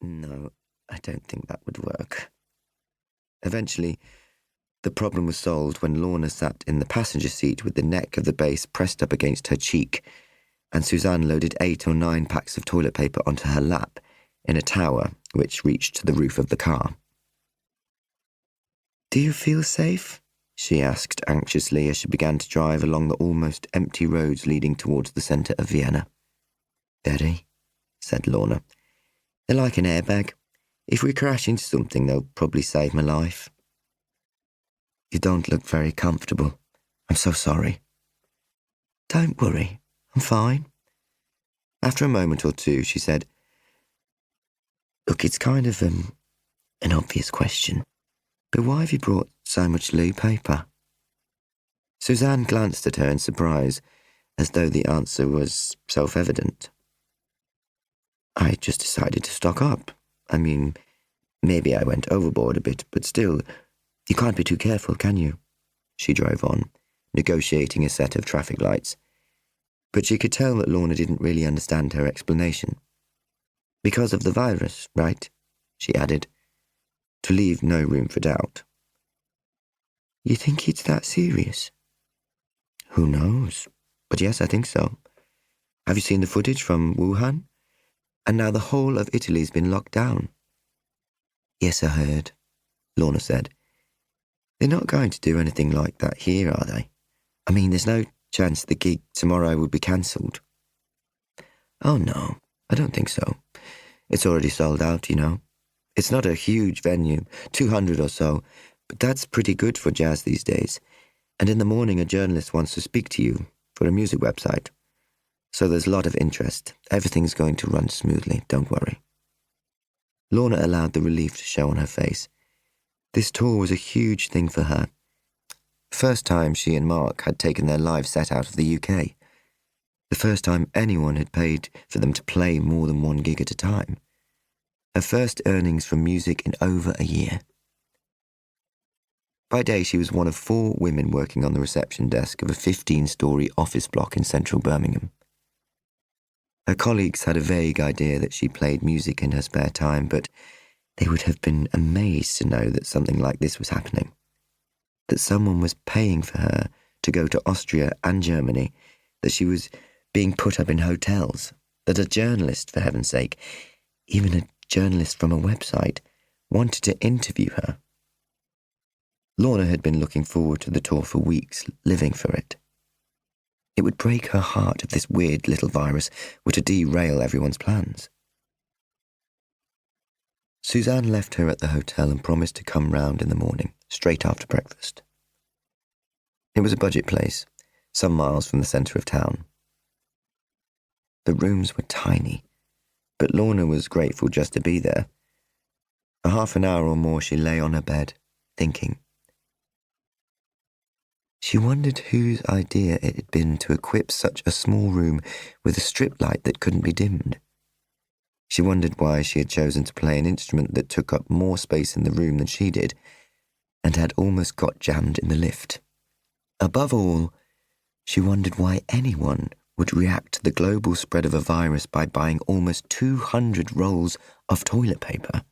No, I don't think that would work. Eventually, the problem was solved when Lorna sat in the passenger seat with the neck of the bass pressed up against her cheek, and Suzanne loaded 8 or 9 packs of toilet paper onto her lap in a tower which reached to the roof of the car. "Do you feel safe?" she asked anxiously as she began to drive along the almost empty roads leading towards the centre of Vienna. "Very," said Lorna. "They're like an airbag. If we crash into something, they'll probably save my life." "You don't look very comfortable. I'm so sorry." "Don't worry, I'm fine." After a moment or two, she said, "Look, it's kind of an obvious question, but why have you brought so much loo paper?" Suzanne glanced at her in surprise, as though the answer was self-evident. "I just decided to stock up. I mean, maybe I went overboard a bit, but still, you can't be too careful, can you?" She drove on, negotiating a set of traffic lights. But she could tell that Lorna didn't really understand her explanation. "Because of the virus, right?" she added, to leave no room for doubt. "You think it's that serious?" "Who knows? But yes, I think so. Have you seen the footage from Wuhan? And now the whole of Italy's been locked down." "Yes, I heard," Lorna said. "They're not going to do anything like that here, are they? I mean, there's no chance the gig tomorrow would be cancelled." "Oh no, I don't think so. It's already sold out, you know. It's not a huge venue, 200 or so, but that's pretty good for jazz these days. And in the morning a journalist wants to speak to you for a music website. So there's a lot of interest. Everything's going to run smoothly, don't worry." Lorna allowed the relief to show on her face. This tour was a huge thing for her. First time she and Mark had taken their live set out of the UK. The first time anyone had paid for them to play more than one gig at a time. Her first earnings from music in over a year. By day, she was one of 4 women working on the reception desk of a 15-storey office block in central Birmingham. Her colleagues had a vague idea that she played music in her spare time, but they would have been amazed to know that something like this was happening. That someone was paying for her to go to Austria and Germany, that she was being put up in hotels, that a journalist, for heaven's sake, even a journalist from a website, wanted to interview her. Lorna had been looking forward to the tour for weeks, living for it. It would break her heart if this weird little virus were to derail everyone's plans. Suzanne left her at the hotel and promised to come round in the morning, straight after breakfast. It was a budget place, some miles from the centre of town. The rooms were tiny, but Lorna was grateful just to be there. For half an hour or more she lay on her bed, thinking. She wondered whose idea it had been to equip such a small room with a strip light that couldn't be dimmed. She wondered why she had chosen to play an instrument that took up more space in the room than she did, and had almost got jammed in the lift. Above all, she wondered why anyone would react to the global spread of a virus by buying almost 200 rolls of toilet paper.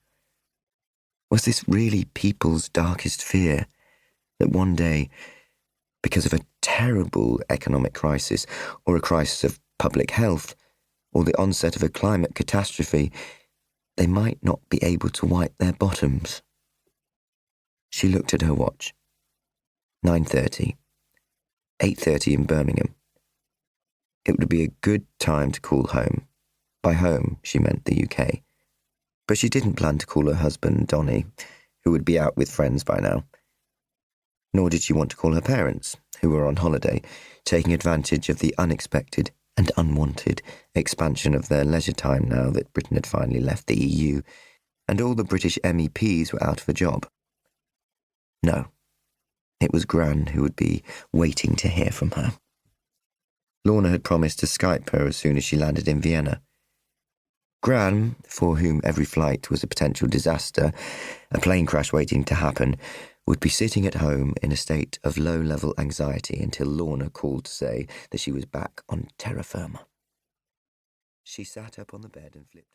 Was this really people's darkest fear, that one day, because of a terrible economic crisis, or a crisis of public health, or the onset of a climate catastrophe, they might not be able to wipe their bottoms? She looked at her watch. 9:30. 8:30 in Birmingham. It would be a good time to call home. By home, she meant the UK. But she didn't plan to call her husband, Donny, who would be out with friends by now. Nor did she want to call her parents, who were on holiday, taking advantage of the unexpected and unwanted expansion of their leisure time now that Britain had finally left the EU, and all the British MEPs were out of a job. No, it was Gran who would be waiting to hear from her. Lorna had promised to Skype her as soon as she landed in Vienna. Gran, for whom every flight was a potential disaster, a plane crash waiting to happen, would be sitting at home in a state of low-level anxiety until Lorna called to say that she was back on terra firma. She sat up on the bed and flipped.